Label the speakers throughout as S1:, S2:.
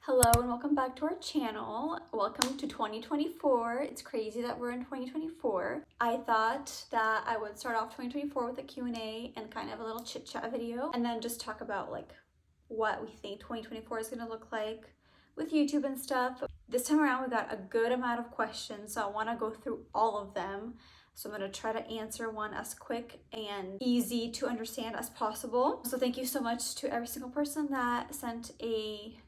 S1: Hello and welcome back to our channel. Welcome to 2024. It's crazy that we're in 2024. I thought that I would start off 2024 with a Q&A and kind of a little chit chat video and then just talk about like what we think 2024 is going to look like with YouTube and stuff. This time around we got a good amount of questions, so I want to go through all of them. So I'm going to try to answer one as quick and easy to understand as possible. So thank you so much to every single person that sent a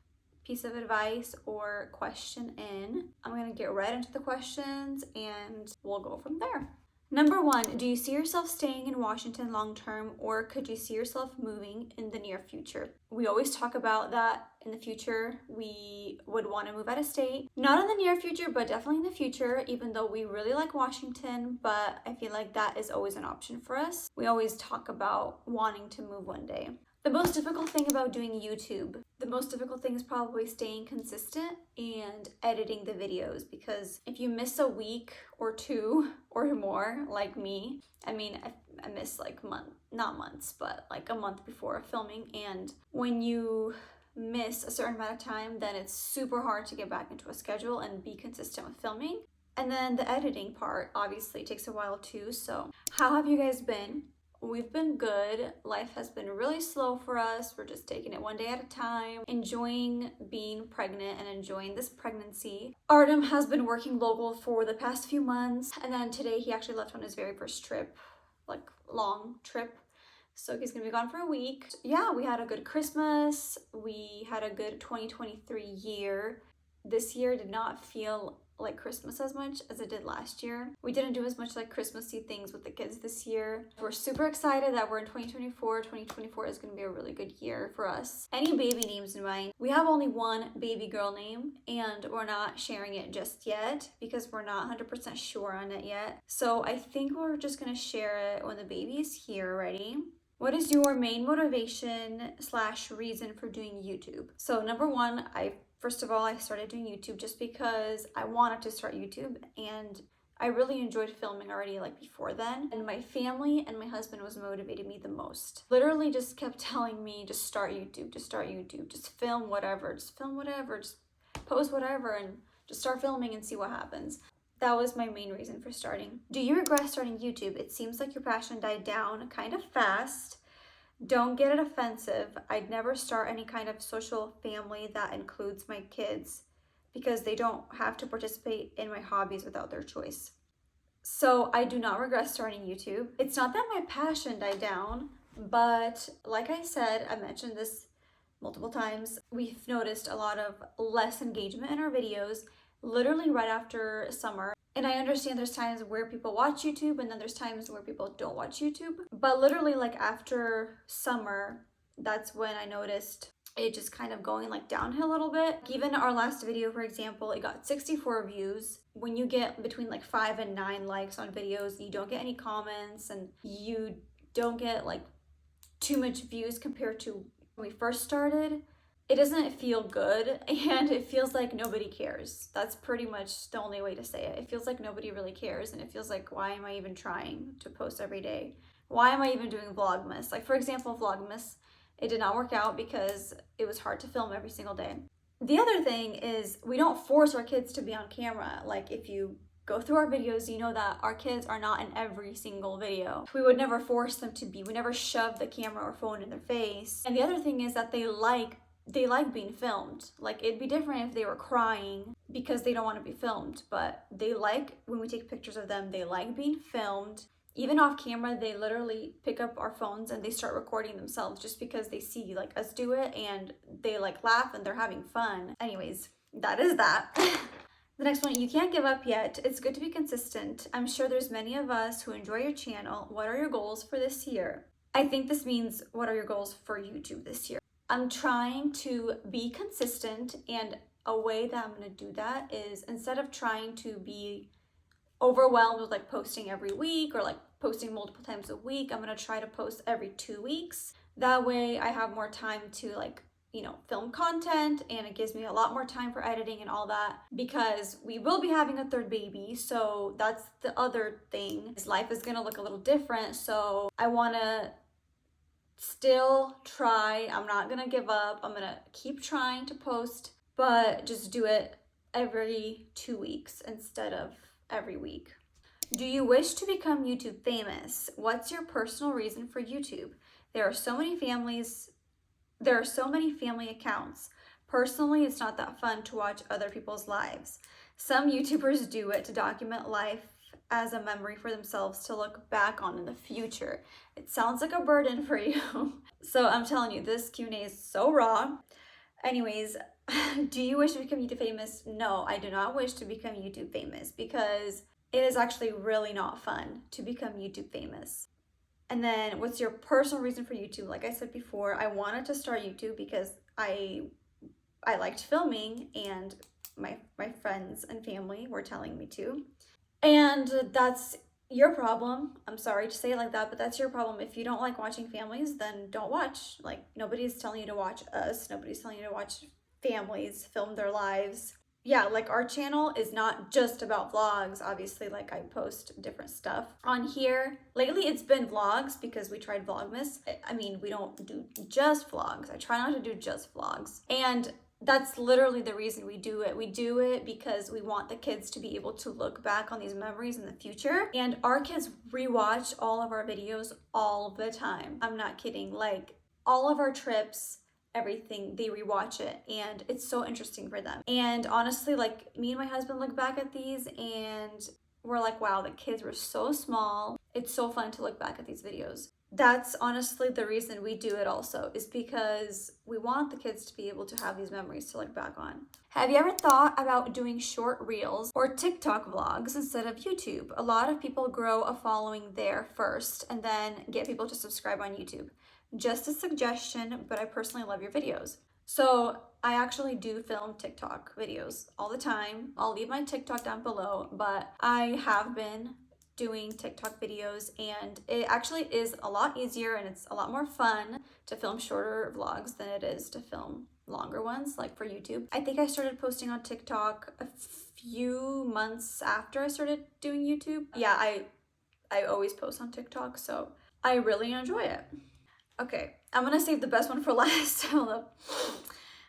S1: piece of advice or question in. I'm gonna get right into the questions and we'll go from there. Number one, do you see yourself staying in Washington long term, or could you see yourself moving in the near future? We always talk about that in the future we would want to move out of state. Not in the near future, but definitely in the future, even though we really like Washington, but I feel like that is always an option for us. We always talk about wanting to move one day. The most difficult thing about doing YouTube, the most difficult thing is probably staying consistent and editing the videos, because if you miss a week or two or more, like me, I miss like not months, but like a month before filming. And when you miss a certain amount of time, then it's super hard to get back into a schedule and be consistent with filming. And then the editing part obviously takes a while too. So how have you guys been? We've been good. Life has been really slow for us. We're just taking it one day at a time, enjoying being pregnant and enjoying this pregnancy. Artem has been working local for the past few months, and then today he actually left on his very first trip, like long trip. So he's gonna be gone for a week. Yeah, we had a good Christmas. We had a good 2023 year. This year did not feel like Christmas as much as it did last year. We didn't do as much like Christmassy things with the kids this year. We're super excited that we're in 2024. 2024 is going to be a really good year for us. Any baby names in mind? We have only one baby girl name and we're not sharing it just yet because we're not 100% sure on it yet. So I think we're just going to share it when the baby is here already. What is your main motivation / reason for doing YouTube? So number one, First of all, I started doing YouTube just because I wanted to start YouTube, and I really enjoyed filming already like before then. And my family and my husband was motivating me the most. Literally just kept telling me, just start YouTube, just start YouTube, just film whatever, just post whatever and just start filming and see what happens. That was my main reason for starting. Do you regret starting YouTube? It seems like your passion died down kind of fast. Don't get it offensive. I'd never start any kind of social family that includes my kids because they don't have to participate in my hobbies without their choice. So I do not regret starting YouTube. It's not that my passion died down, but like I said, I mentioned this multiple times, we've noticed a lot of less engagement in our videos literally right after summer. And I understand there's times where people watch YouTube and then there's times where people don't watch YouTube. But literally like after summer, that's when I noticed it just kind of going like downhill a little bit. Even our last video, for example, it got 64 views. When you get between like 5 and 9 likes on videos, you don't get any comments and you don't get like too much views compared to when we first started. It doesn't feel good and it feels like nobody cares. That's pretty much the only way to say it. It feels like nobody really cares and it feels like, why am I even trying to post every day? Why am I even doing Vlogmas? Like for example, Vlogmas, it did not work out because it was hard to film every single day. The other thing is we don't force our kids to be on camera. Like if you go through our videos, you know that our kids are not in every single video. We would never force them to be. We never shove the camera or phone in their face. And the other thing is that they like being filmed. Like it'd be different if they were crying because they don't want to be filmed, but they like when we take pictures of them, they like being filmed. Even off camera, they literally pick up our phones and they start recording themselves just because they see like us do it and they like laugh and they're having fun. Anyways, that is that. The next one, you can't give up yet. It's good to be consistent. I'm sure there's many of us who enjoy your channel. What are your goals for this year? I think this means what are your goals for YouTube this year? I'm trying to be consistent, and a way that I'm going to do that is instead of trying to be overwhelmed with like posting every week or like posting multiple times a week, I'm going to try to post every 2 weeks. That way I have more time to like, film content, and it gives me a lot more time for editing and all that, because we will be having a third baby. So that's the other thing, is life is going to look a little different. So I want to still try. I'm not gonna give up. I'm gonna keep trying to post but just do it every 2 weeks instead of every week. Do you wish to become YouTube famous? What's your personal reason for YouTube? There are so many family accounts. Personally, it's not that fun to watch other people's lives. Some YouTubers do it to document life as a memory for themselves to look back on in the future. It sounds like a burden for you. So I'm telling you, this Q&A is so raw. Anyways, do you wish to become YouTube famous? No, I do not wish to become YouTube famous because it is actually really not fun to become YouTube famous. And then what's your personal reason for YouTube? Like I said before, I wanted to start YouTube because I liked filming and my friends and family were telling me to. And that's your problem. I'm sorry to say it like that, but that's your problem. If you don't like watching families, then don't watch. Like, nobody's telling you to watch us. Nobody's telling you to watch families film their lives. Yeah, like our channel is not just about vlogs. Obviously, like I post different stuff on here. Lately, it's been vlogs because we tried Vlogmas. I mean, we don't do just vlogs. I try not to do just vlogs. And that's literally the reason we do it. We do it because we want the kids to be able to look back on these memories in the future. And our kids rewatch all of our videos all the time. I'm not kidding. Like all of our trips, everything, they rewatch it and it's so interesting for them. And honestly, like me and my husband look back at these and we're like, wow, the kids were so small. It's so fun to look back at these videos. That's honestly the reason we do it also, is because we want the kids to be able to have these memories to look back on. Have you ever thought about doing short reels or TikTok vlogs instead of YouTube? A lot of people grow a following there first and then get people to subscribe on YouTube. Just a suggestion, but I personally love your videos. So I actually do film TikTok videos all the time. I'll leave my TikTok down below, but I have been doing TikTok videos and it actually is a lot easier and it's a lot more fun to film shorter vlogs than it is to film longer ones like for YouTube. I think I started posting on TikTok a few months after I started doing YouTube. Yeah, I always post on TikTok, so I really enjoy it. Okay, I'm gonna save the best one for last. Hold up.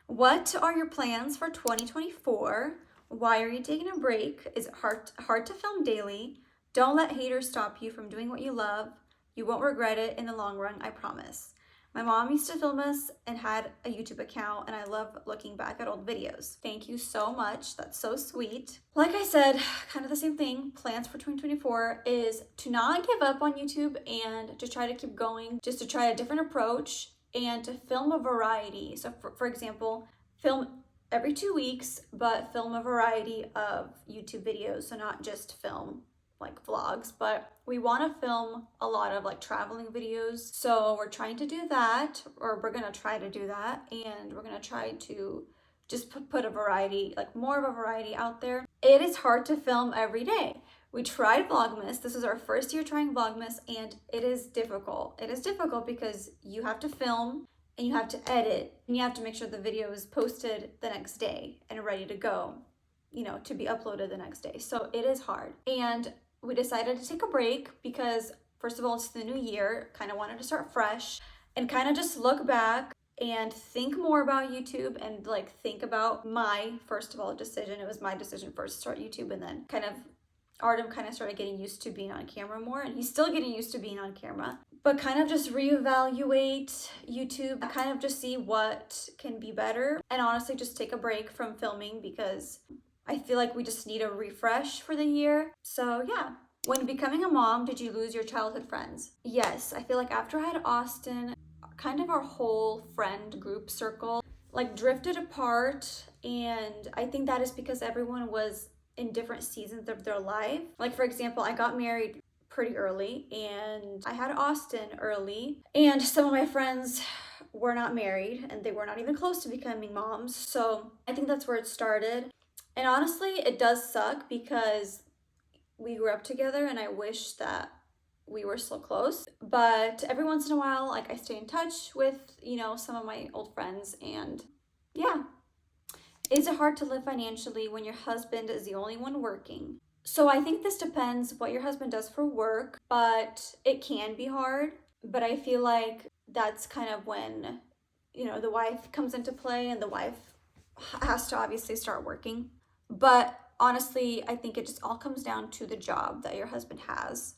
S1: What are your plans for 2024? Why are you taking a break? Is it hard to film daily? Don't let haters stop you from doing what you love. You won't regret it in the long run, I promise. My mom used to film us and had a YouTube account, and I love looking back at old videos. Thank you so much. That's so sweet. Like I said, kind of the same thing. Plans for 2024 is to not give up on YouTube and to try to keep going, just to try a different approach and to film a variety. So for example, film every 2 weeks, but film a variety of YouTube videos. So not just film like vlogs, but we want to film a lot of like traveling videos. So we're trying to do that, or we're going to try to do that. And we're going to try to just put a variety, like more of a variety out there. It is hard to film every day. We tried Vlogmas. This is our first year trying Vlogmas and it is difficult. It is difficult because you have to film and you have to edit and you have to make sure the video is posted the next day and ready to go, you know, to be uploaded the next day. So it is hard. And we decided to take a break because first of all, it's the new year, kind of wanted to start fresh and kind of just look back and think more about YouTube and like think about my, first of all, decision. It was my decision first to start YouTube, and then kind of Artem kind of started getting used to being on camera more, and he's still getting used to being on camera, but kind of just reevaluate YouTube, kind of just see what can be better, and honestly just take a break from filming because I feel like we just need a refresh for the year. So yeah. When becoming a mom, did you lose your childhood friends? Yes, I feel like after I had Austin, kind of our whole friend group circle like drifted apart, and I think that is because everyone was in different seasons of their life. Like for example, I got married pretty early and I had Austin early, and some of my friends were not married and they were not even close to becoming moms. So I think that's where it started. And honestly, it does suck because we grew up together and I wish that we were still close. But every once in a while, like I stay in touch with, you know, some of my old friends, and yeah. Is it hard to live financially when your husband is the only one working? So I think this depends what your husband does for work, but it can be hard. But I feel like that's kind of when, you know, the wife comes into play, and the wife has to obviously start working. But honestly, I think it just all comes down to the job that your husband has.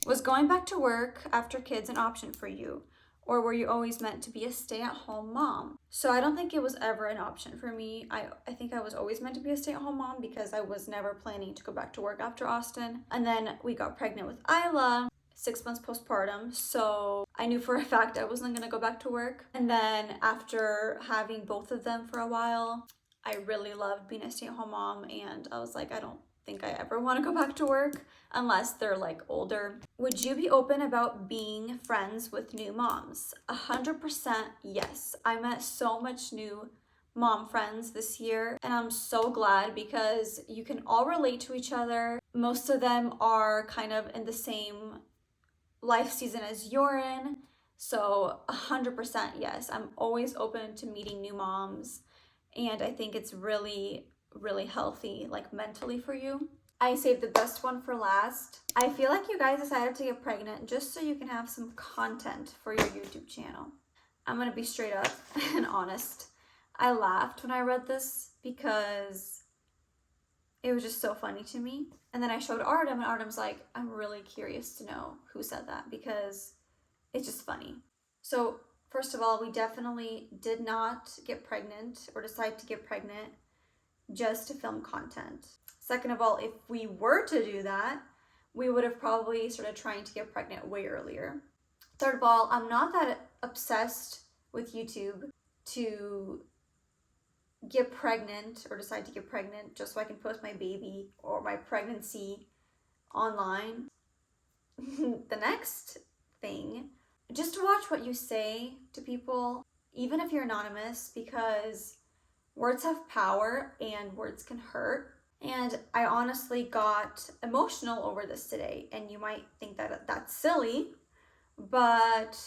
S1: Was going back to work after kids an option for you? Or were you always meant to be a stay-at-home mom? So I don't think it was ever an option for me. I think I was always meant to be a stay-at-home mom because I was never planning to go back to work after Austin. And then we got pregnant with Isla 6 months postpartum. So I knew for a fact I wasn't gonna go back to work. And then after having both of them for a while, I really loved being a stay-at-home mom, and I was like, I don't think I ever want to go back to work unless they're like older. Would you be open about being friends with new moms? 100% yes. I met so much new mom friends this year, and I'm so glad because you can all relate to each other. Most of them are kind of in the same life season as you're in. So 100% yes. I'm always open to meeting new moms, and I think it's really healthy, like mentally for you. I saved the best one for last. I feel like you guys decided to get pregnant just so you can have some content for your YouTube channel. I'm gonna be straight up and honest. I laughed when I read this because it was just so funny to me. And then I showed Artem, and Artem's like, I'm really curious to know who said that because it's just funny. So first of all, we definitely did not get pregnant or decide to get pregnant just to film content. Second of all, if we were to do that, we would have probably started trying to get pregnant way earlier. Third of all, I'm not that obsessed with YouTube to get pregnant or decide to get pregnant just so I can post my baby or my pregnancy online. The next thing, just to watch what you say to people, even if you're anonymous, because words have power and words can hurt. And I honestly got emotional over this today, and you might think that that's silly, but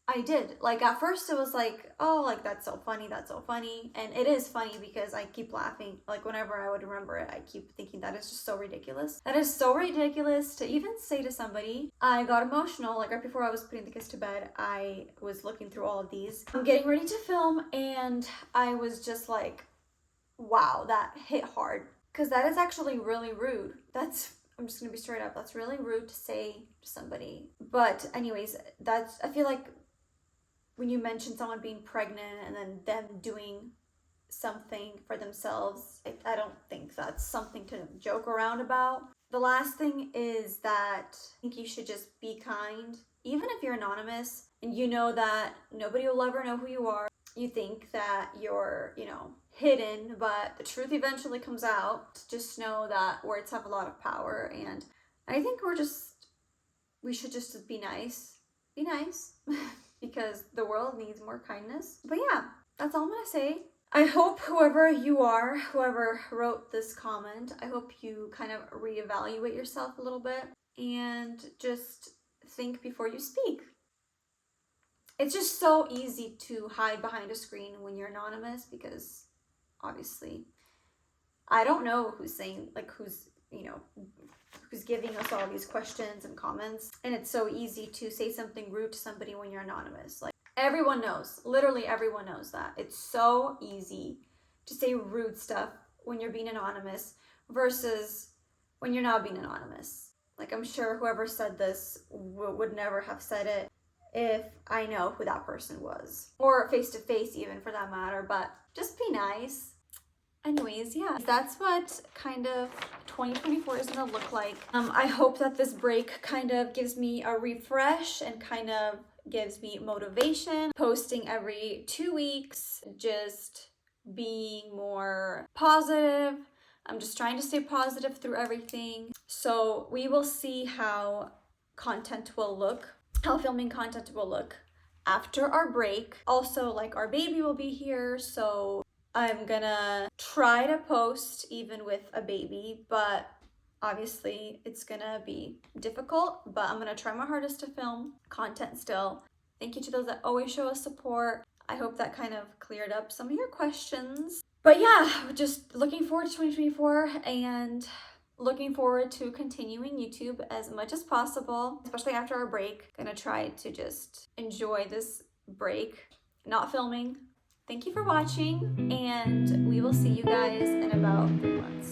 S1: I did. Like at first it was like, oh, like that's so funny, and it is funny because I keep laughing. Like whenever I would remember it, I keep thinking that is just so ridiculous. That is so ridiculous to even say to somebody. I got emotional, like right before I was putting the kids to bed. I was looking through all of these. I'm getting ready to film, and I was just like, wow, that hit hard. Because that is actually really rude. I'm just gonna be straight up, that's really rude to say to somebody. But anyways, I feel like when you mention someone being pregnant and then them doing something for themselves, I don't think that's something to joke around about. The last thing is that I think you should just be kind. Even if you're anonymous and you know that nobody will ever know who you are, you think that you're, hidden, but the truth eventually comes out. Just know that words have a lot of power, and I think we should just be nice. Be nice. Because the world needs more kindness. But yeah, that's all I'm gonna say. I hope whoever you are, whoever wrote this comment, I hope you kind of reevaluate yourself a little bit and just think before you speak. It's just so easy to hide behind a screen when you're anonymous because obviously I don't know who's saying, like who's giving us all these questions and comments, and it's so easy to say something rude to somebody when you're anonymous. Like everyone knows, literally everyone knows that. It's so easy to say rude stuff when you're being anonymous versus when you're not being anonymous. Like I'm sure whoever said this would never have said it if I know who that person was, or face to face even for that matter, but just be nice. Anyways, yeah, that's what kind of 2024 is gonna look like. I hope that this break kind of gives me a refresh and kind of gives me motivation. Posting every 2 weeks, just being more positive. I'm just trying to stay positive through everything. So we will see how filming content will look after our break. Also, like our baby will be here, so I'm gonna try to post even with a baby, but obviously it's gonna be difficult, but I'm gonna try my hardest to film content still. Thank you to those that always show us support. I hope that kind of cleared up some of your questions. But yeah, just looking forward to 2024 and looking forward to continuing YouTube as much as possible, especially after our break. Gonna try to just enjoy this break, not filming, Thank you for watching, and we will see you guys in about 3 months.